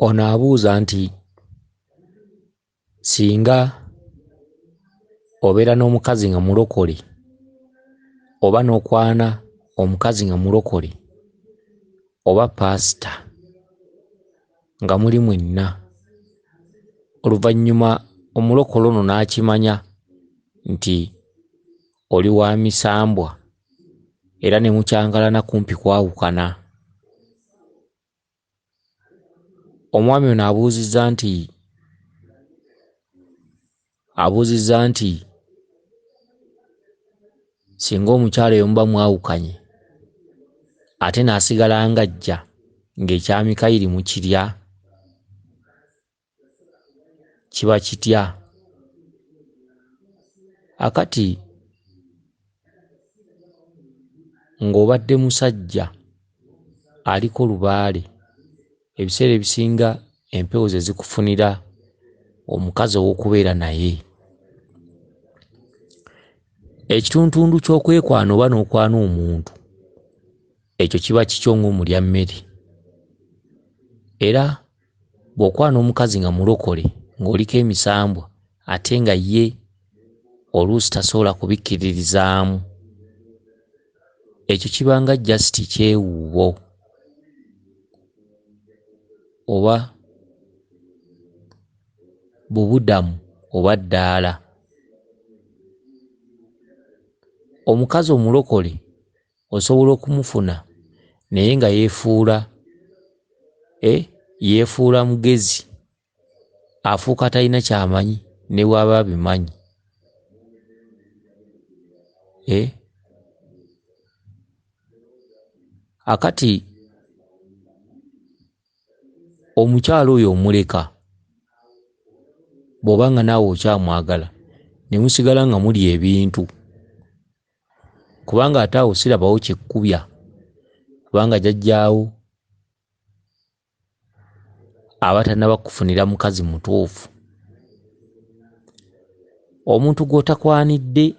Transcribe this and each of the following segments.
Ono abuuza nti singa obeera n'omukazi nga mulokole oba n'okwana omukazi nga mulokole oba paasita nga muli mwenna, oluvannyuma omulokole ono n'akimanya nti oli wa misambwa era ne mukyankalana kumpi kwawukana, omwami ono abuuzizza nti singa omukyala eyo muba mwawukanye ate n'asigala ng'ajja ng'ekya Mikayiri mukirya kiba kitya? Akati ng'obadde musajja aliko lubaale, ebiseera ebisinga empewo ze zikufunira omukazi ow'okubeera naye. Ekituntundu ky'okwekwana oba n'okwana omuntu ekyo kiba kikyo ng'omulya mmere, era bw'okwana omukazi nga mulokole ng'oliko emisambwa ate nga ye oluusi tasobola kubikkiririzaamu, ekyo kiba nga jasiti kyewuubo oba bubudamu oba ddaala. Omukazi omulokole osobola okumufuna naye nga yeefuula mugezi, afuuka talina kyamanyi ne bw'aba abimanyi. Akati omukyala oyo omuleka bw'oba nga naawe okyamwagala ne musigala nga muli ebintu, kubanga ate awo sirabawo kyekkubya, kubanga jjajjaawo aba tannaba kukufunira mukazi mutuufu. Omuntu gw'otakwanidde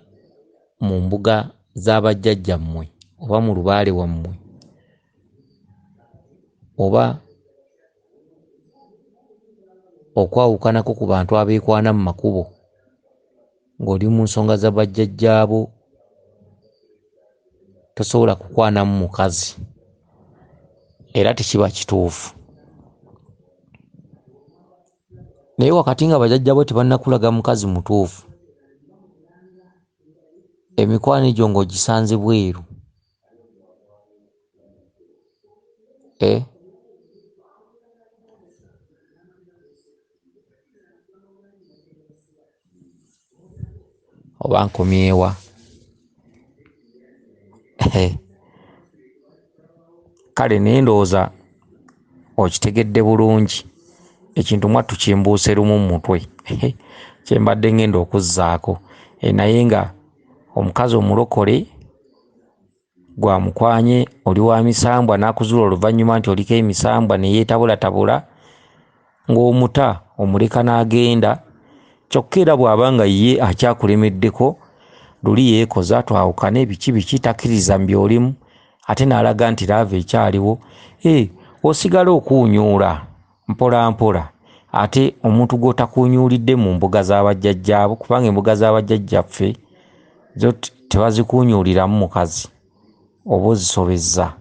mu mbuga z'abajjajjammwe oba mu lubaale wammwe oba okwawukanako ku bantu abeekwana mu makubo ng'oli mu nsonga za bajjajjaabo, tosobola kukwanamu mukazi era tekiba kituufu. Naye wakati nga bajjajjaabo tebannakulaga mukazi mutuufu, emikwano egyo ng'ogisanze bweru, oba nkomyewa. Kale naye ndowooza okitegedde bulungi, ekintu mwattu kimbuuse lumu mu mutwe kye mbadde ngenda okuzzaako, naye nga omukazi omulokole gwamukwanye oli wa misambwa n'akuzuula oluvannyuma nti oliko emisambwa ne yeetabulatabula ng'omuta omuleka n'agenda, kyokka era bw'aba nga ye akyakulemeddeko luli yeekoza twawukane biki takkiriza mu by'olimu ate n'alaga nti laava ekyaliwo, osigala okuunyuula mpola mpola. Ate omuntu gw'otakuunyuulidde mu mbuga z'abajjajjaabo, kubanga embuga z'abajjajjaffe zo tebazikuunyuuliramu mukazi, oba ozisobezza.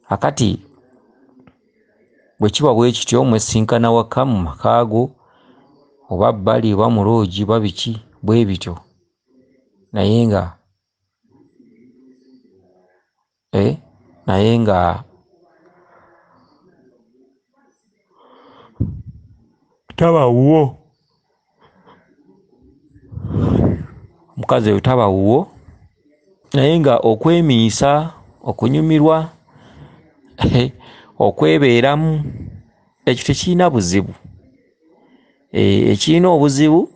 Akati bwe kiba bwe kityo mwesinkana waka mu makaago oba bbali oba mu loogi oba biki bwe bityo, naye nga taba wuwo, omukazi oyo taba wuwo, naye nga okwemiisa, okunyumirwa, okwebeeramu, ekyo tekirina buzibu. Ekirina obuzibu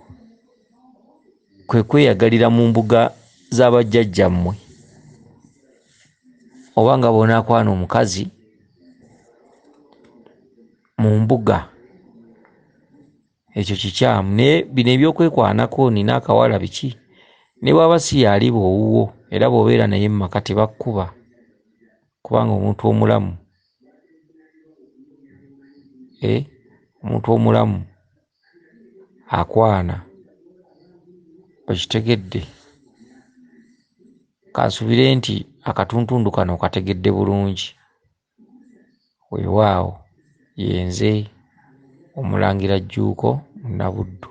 kwe kweyagalira mu mbuga z'abajjajjammwe, oba nga bw'onaakwana omukazi mu mbuga, ekyo kikyamu. Naye bino ebyokwekwanako nina akawala biki, ne bw'aba si yali bw'owuwo era bw'obeera naye mu maka tebakkuba, kubanga omuntu omulamu omuntu omulamu akwana. Okitegedde? Kansubire nti akatuntundu kano kategedde bulungi. Weewaawo yenze Omulangira Jjuuko Nabuddu.